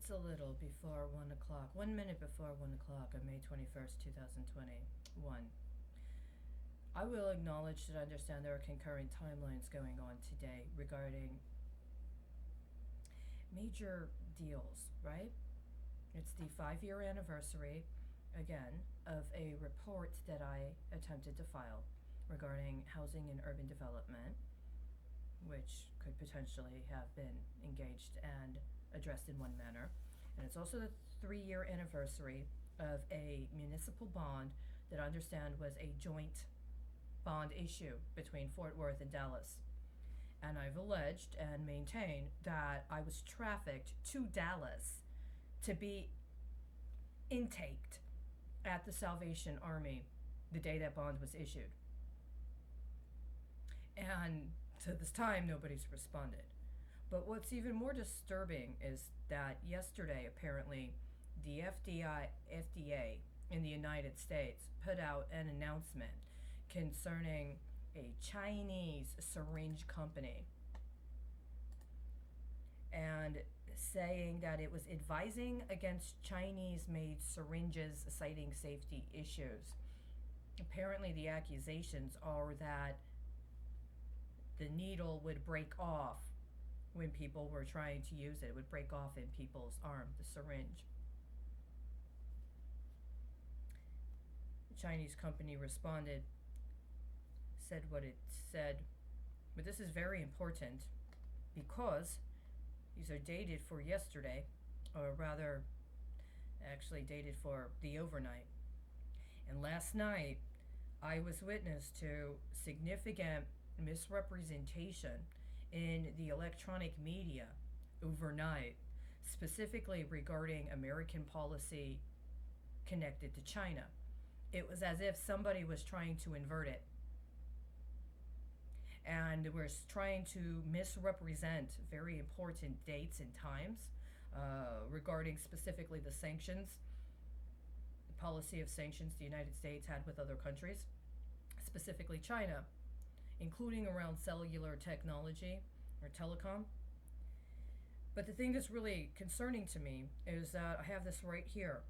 It's a little before 1 o'clock, 1 minute before 1 o'clock on May 21st, 2021. I will acknowledge that I understand there are concurrent timelines going on today regarding major deals, right? It's the 5-year anniversary, again, of a report that I attempted to file regarding housing and urban development, which could potentially have been engaged and addressed in one manner. And it's also the 3-year anniversary of a municipal bond that I understand was a joint bond issue between Fort Worth and Dallas. And I've alleged and maintained that I was trafficked to Dallas to be intaked at the Salvation Army the day that bond was issued. And to this time, nobody's responded. But what's even more disturbing is that yesterday, apparently, the FDA in the United States put out an announcement concerning a Chinese syringe company and saying that it was advising against Chinese-made syringes, citing safety issues. Apparently, the accusations are that the needle would break off when people were trying to use it. It would break off in people's arm, the syringe. The Chinese company responded, said what it said, but this is very important because these are dated for yesterday, or rather, actually dated for the overnight. And last night, I was witness to significant misrepresentation in the electronic media overnight, specifically regarding American policy connected to China. It was as if somebody was trying to invert it and was trying to misrepresent very important dates and times regarding specifically the sanctions, the policy of sanctions the United States had with other countries, specifically China, including around cellular technology or telecom. But the thing that's really concerning to me is that I have this right here.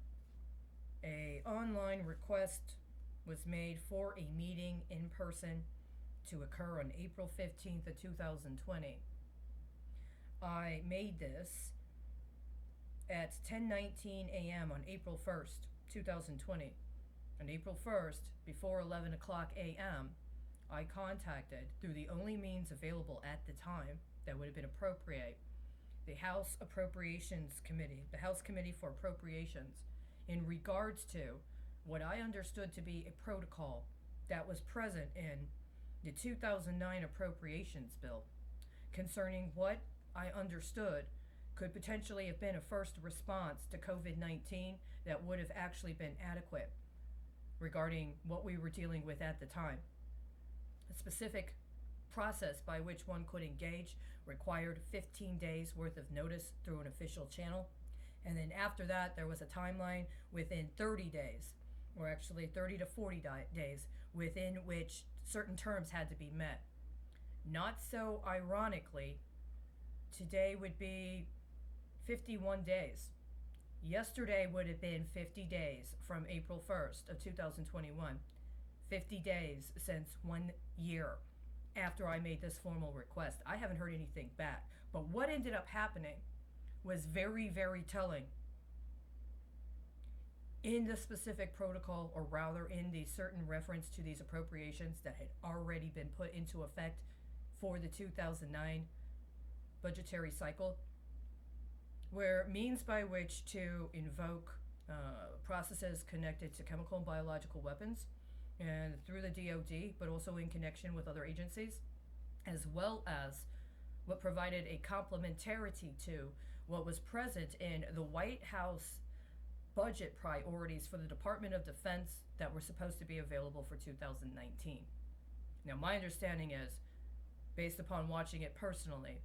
A online request was made for a meeting in person to occur on April 15th of 2020. I made this at 10:19 a.m. on April 1st, 2020. On April 1st, before 11 o'clock a.m., I contacted, through the only means available at the time that would have been appropriate, the House Appropriations Committee, the House Committee for Appropriations, in regards to what I understood to be a protocol that was present in the 2009 Appropriations Bill concerning what I understood could potentially have been a first response to COVID-19 that would have actually been adequate regarding what we were dealing with at the time. A specific process by which one could engage required 15 days worth of notice through an official channel. And then after that, there was a timeline within 30 days, or actually 30 to 40 days, within which certain terms had to be met. Not so ironically, today would be 51 days. Yesterday would have been 50 days from April 1st of 2021. 50 days since 1 year after I made this formal request. I haven't heard anything back. But what ended up happening was very, very telling. In the specific protocol, or rather in the certain reference to these appropriations that had already been put into effect for the 2009 budgetary cycle, where means by which to invoke processes connected to chemical and biological weapons, and through the DoD, but also in connection with other agencies, as well as what provided a complementarity to what was present in the White House budget priorities for the Department of Defense that were supposed to be available for 2019. Now, my understanding is, based upon watching it personally,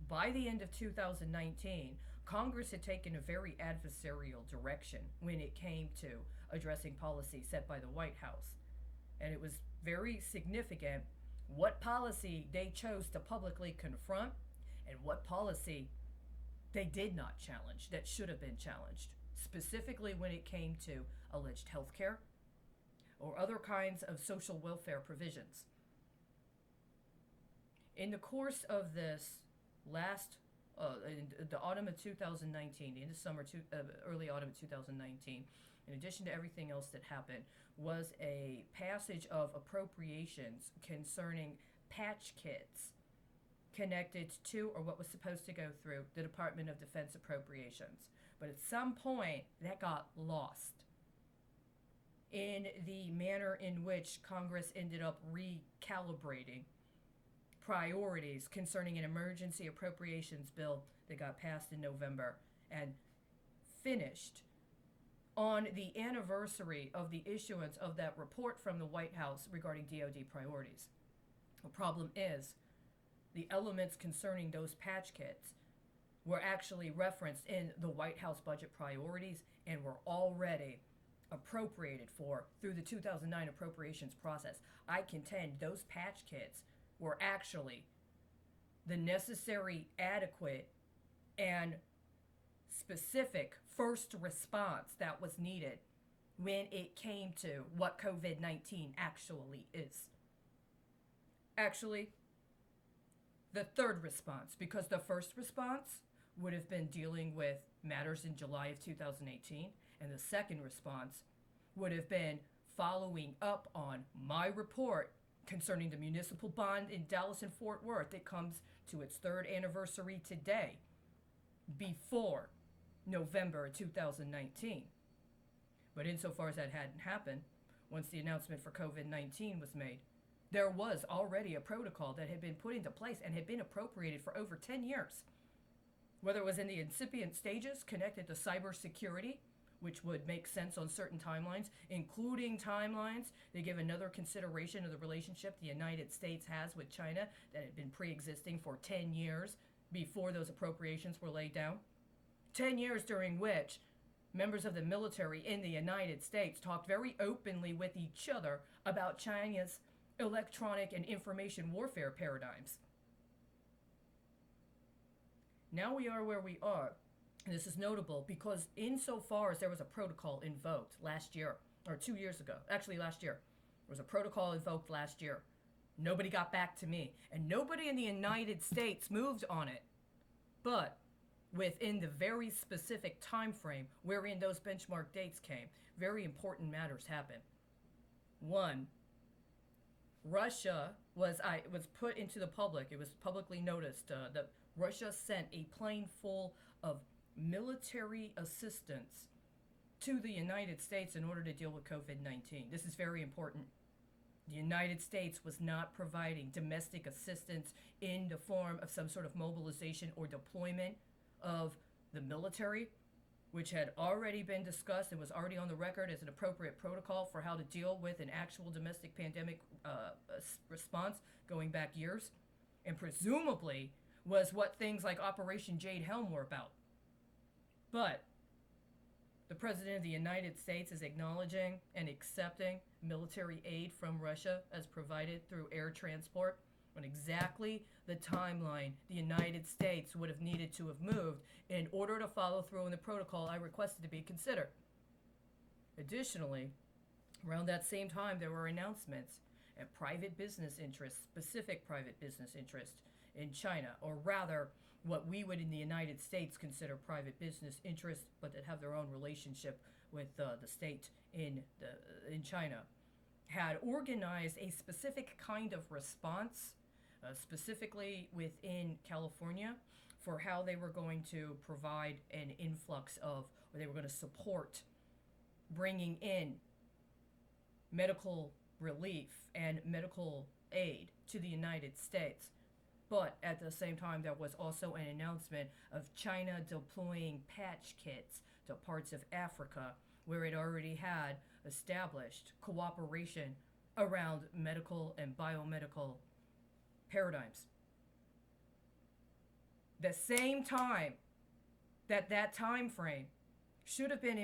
by the end of 2019, Congress had taken a very adversarial direction when it came to addressing policy set by the White House. And it was very significant what policy they chose to publicly confront and what policy they did not challenge that should have been challenged, specifically when it came to alleged health care or other kinds of social welfare provisions. In the course of this last, in the autumn of 2019, in the early autumn of 2019, in addition to everything else that happened, was a passage of appropriations concerning patch kits connected to, or what was supposed to go through, the Department of Defense appropriations. But at some point, that got lost in the manner in which Congress ended up recalibrating priorities concerning an emergency appropriations bill that got passed in November and finished on the anniversary of the issuance of that report from the White House regarding DoD priorities. The problem is, the elements concerning those patch kits were actually referenced in the White House budget priorities and were already appropriated for through the 2009 appropriations process. I contend those patch kits were actually the necessary, adequate, and specific first response that was needed when it came to what COVID-19 actually is. Actually, the third response, because the first response would have been dealing with matters in July of 2018, and the second response would have been following up on my report concerning the municipal bond in Dallas and Fort Worth that comes to its third anniversary today, before November 2019. But insofar as that hadn't happened, once the announcement for COVID-19 was made, there was already a protocol that had been put into place and had been appropriated for over 10 years. Whether it was in the incipient stages connected to cybersecurity, which would make sense on certain timelines, including timelines that give another consideration of the relationship the United States has with China that had been pre-existing for 10 years before those appropriations were laid down. 10 years during which members of the military in the United States talked very openly with each other about China's electronic and information warfare paradigms. Now we are where we are. And this is notable because insofar as there was a protocol invoked last year, or 2 years ago, actually last year, there was a protocol invoked last year. Nobody got back to me, and nobody in the United States moved on it. But within the very specific time frame wherein those benchmark dates came, very important matters happened. One, Russia was put into the public. It was publicly noticed that Russia sent a plane full of military assistance to the United States in order to deal with COVID-19. This is very important. The United States was not providing domestic assistance in the form of some sort of mobilization or deployment of the military, which had already been discussed and was already on the record as an appropriate protocol for how to deal with an actual domestic pandemic response going back years, and presumably was what things like Operation Jade Helm were about. But the President of the United States is acknowledging and accepting military aid from Russia as provided through air transport on exactly the timeline the United States would have needed to have moved in order to follow through on the protocol I requested to be considered. Additionally, around that same time, there were announcements and private business interests, specific private business interests in China, or rather, what we would in the United States consider private business interests, but that have their own relationship with the state in China, had organized a specific kind of response, specifically within California, for how they were going to provide an influx of, or they were going to support bringing in medical relief and medical aid to the United States. But at the same time, there was also an announcement of China deploying patch kits to parts of Africa where it already had established cooperation around medical and biomedical paradigms. The same time that time frame should have been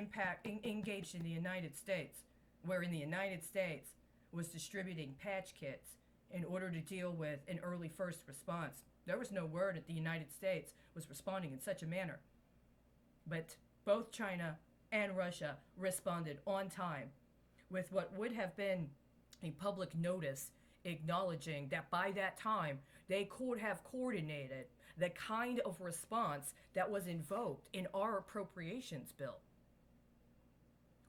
engaged in the United States, wherein the United States was distributing patch kits in order to deal with an early first response There was no word that the United States was responding in such a manner. But both China and Russia responded on time with what would have been a public notice acknowledging that by that time they could have coordinated the kind of response that was invoked in our appropriations bill.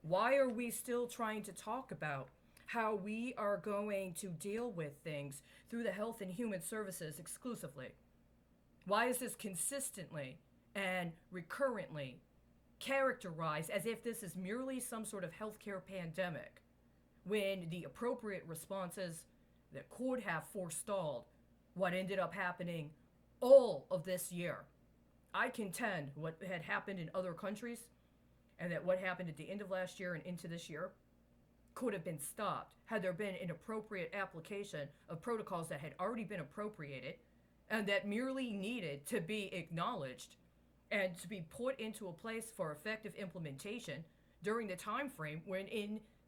Why are we still trying to talk about how we are going to deal with things through the Health and Human Services exclusively? Why is this consistently and recurrently characterized as if this is merely some sort of healthcare pandemic, when the appropriate responses that could have forestalled what ended up happening all of this year? I contend what had happened in other countries and that what happened at the end of last year and into this year could have been stopped had there been an appropriate application of protocols that had already been appropriated and that merely needed to be acknowledged and to be put into a place for effective implementation during the time frame when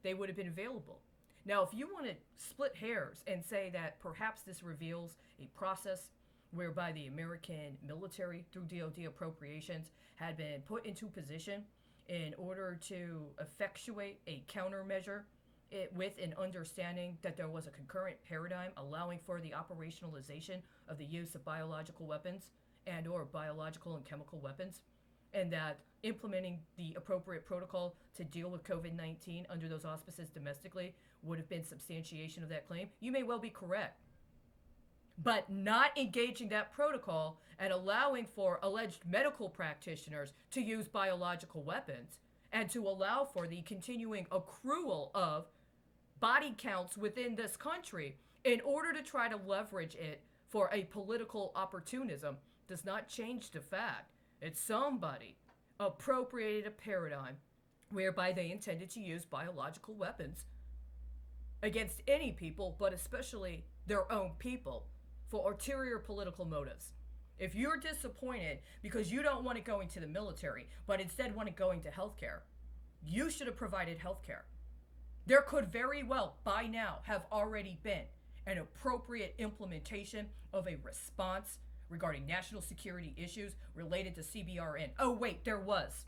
they would have been available. Now, if you want to split hairs and say that perhaps this reveals a process whereby the American military, through DoD appropriations, had been put into position in order to effectuate a countermeasure with an understanding that there was a concurrent paradigm allowing for the operationalization of the use of biological weapons and or biological and chemical weapons, and that implementing the appropriate protocol to deal with COVID-19 under those auspices domestically would have been substantiation of that claim, you may well be correct. But not engaging that protocol and allowing for alleged medical practitioners to use biological weapons and to allow for the continuing accrual of body counts within this country in order to try to leverage it for a political opportunism does not change the fact that somebody appropriated a paradigm whereby they intended to use biological weapons against any people, but especially their own people, for ulterior political motives. If you're disappointed because you don't want it going to the military, but instead want it going to healthcare, you should have provided healthcare. There could very well, by now, have already been an appropriate implementation of a response regarding national security issues related to CBRN. Oh, wait, there was.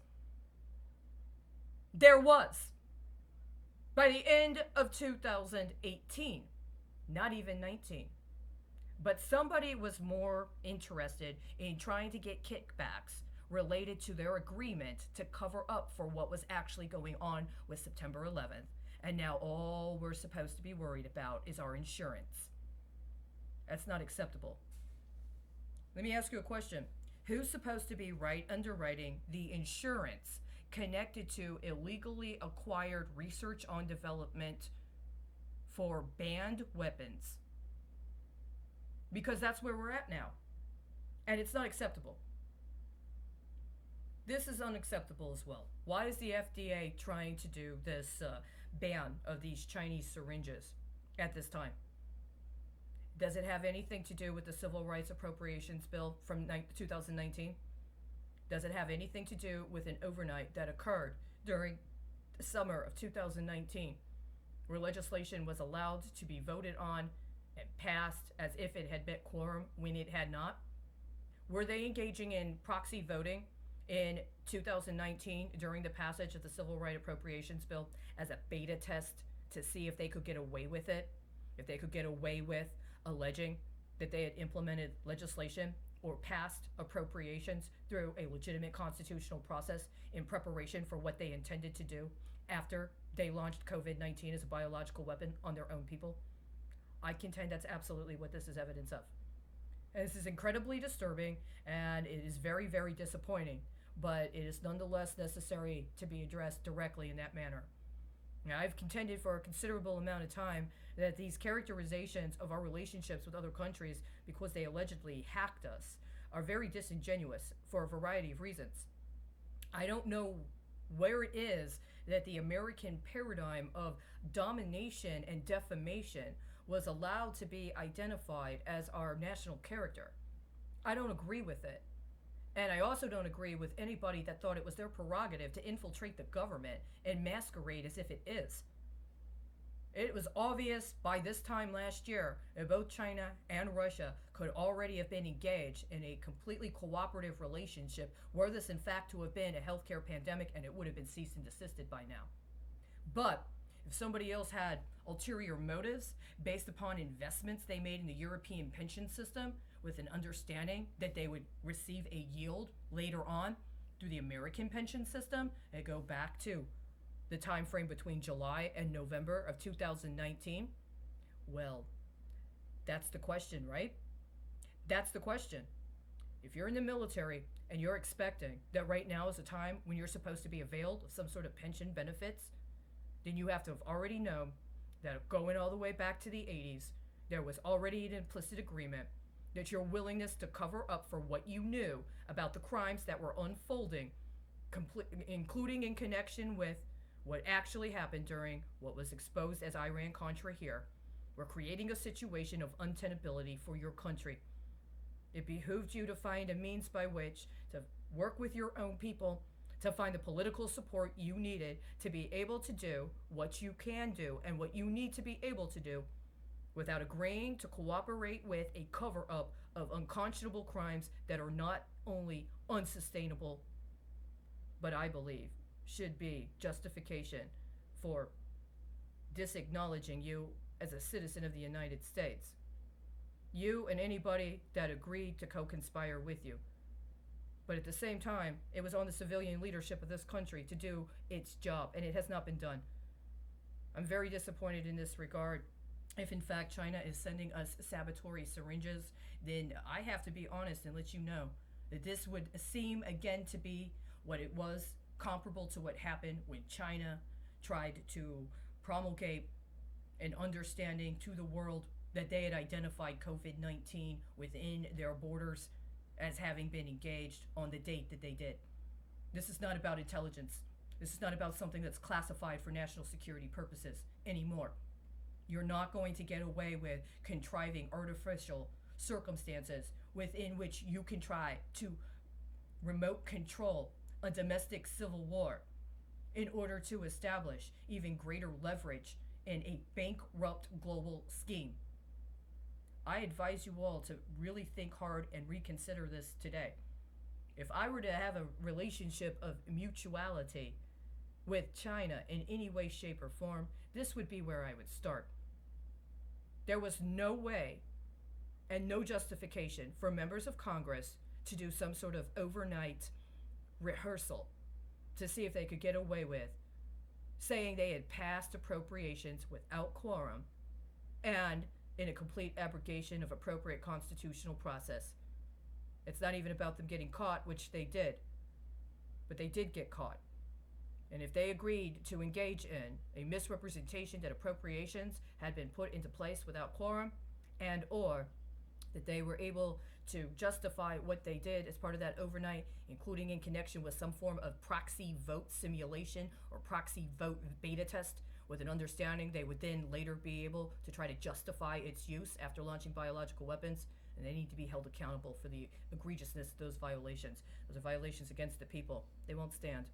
There was. By the end of 2018, not even 19. But somebody was more interested in trying to get kickbacks related to their agreement to cover up for what was actually going on with September 11th. And now all we're supposed to be worried about is our insurance. That's not acceptable. Let me ask you a question. Who's supposed to be underwriting the insurance connected to illegally acquired research on development for banned weapons? Because that's where we're at now. And it's not acceptable. This is unacceptable as well. Why is the FDA trying to do this ban of these Chinese syringes at this time? Does it have anything to do with the Civil Rights Appropriations Bill from 2019? Does it have anything to do with an overnight that occurred during the summer of 2019 where legislation was allowed to be voted on and passed as if it had met quorum when it had not? Were they engaging in proxy voting in 2019 during the passage of the Civil Rights Appropriations Bill as a beta test to see if they could get away with it? If they could get away with alleging that they had implemented legislation or passed appropriations through a legitimate constitutional process in preparation for what they intended to do after they launched COVID-19 as a biological weapon on their own people? I contend that's absolutely what this is evidence of. And this is incredibly disturbing, and it is very, very disappointing, but it is nonetheless necessary to be addressed directly in that manner. Now, I've contended for a considerable amount of time that these characterizations of our relationships with other countries, because they allegedly hacked us, are very disingenuous for a variety of reasons. I don't know where it is that the American paradigm of domination and defamation was allowed to be identified as our national character. I don't agree with it. And I also don't agree with anybody that thought it was their prerogative to infiltrate the government and masquerade as if it is. It was obvious by this time last year that both China and Russia could already have been engaged in a completely cooperative relationship were this in fact to have been a healthcare pandemic, and it would have been ceased and desisted by now. But if somebody else had ulterior motives based upon investments they made in the European pension system with an understanding that they would receive a yield later on through the American pension system, and go back to the time frame between July and November of 2019, well, that's the question, right? That's the question. If you're in the military and you're expecting that right now is a time when you're supposed to be availed of some sort of pension benefits, then you have to have already known that going all the way back to the 80s, there was already an implicit agreement that your willingness to cover up for what you knew about the crimes that were unfolding, including in connection with what actually happened during what was exposed as Iran-Contra here, were creating a situation of untenability for your country. It behooved you to find a means by which to work with your own people to find the political support you needed to be able to do what you can do and what you need to be able to do without agreeing to cooperate with a cover-up of unconscionable crimes that are not only unsustainable, but I believe should be justification for disacknowledging you as a citizen of the United States. You and anybody that agreed to co-conspire with you. But at the same time, it was on the civilian leadership of this country to do its job, and it has not been done. I'm very disappointed in this regard. If in fact China is sending us sabotory syringes, then I have to be honest and let you know that this would seem again to be what it was, comparable to what happened when China tried to promulgate an understanding to the world that they had identified COVID-19 within their borders as having been engaged on the date that they did. This is not about intelligence. This is not about something that's classified for national security purposes anymore. You're not going to get away with contriving artificial circumstances within which you can try to remote control a domestic civil war in order to establish even greater leverage in a bankrupt global scheme. I advise you all to really think hard and reconsider this today. If I were to have a relationship of mutuality with China in any way, shape, or form, this would be where I would start. There was no way and no justification for members of Congress to do some sort of overnight rehearsal to see if they could get away with saying they had passed appropriations without quorum and in a complete abrogation of appropriate constitutional process. It's not even about them getting caught, which they did, but they did get caught. And if they agreed to engage in a misrepresentation that appropriations had been put into place without quorum, and or that they were able to justify what they did as part of that overnight, including in connection with some form of proxy vote simulation or proxy vote beta test, with an understanding they would then later be able to try to justify its use after launching biological weapons, and they need to be held accountable for the egregiousness of those violations. Those are violations against the people. They won't stand.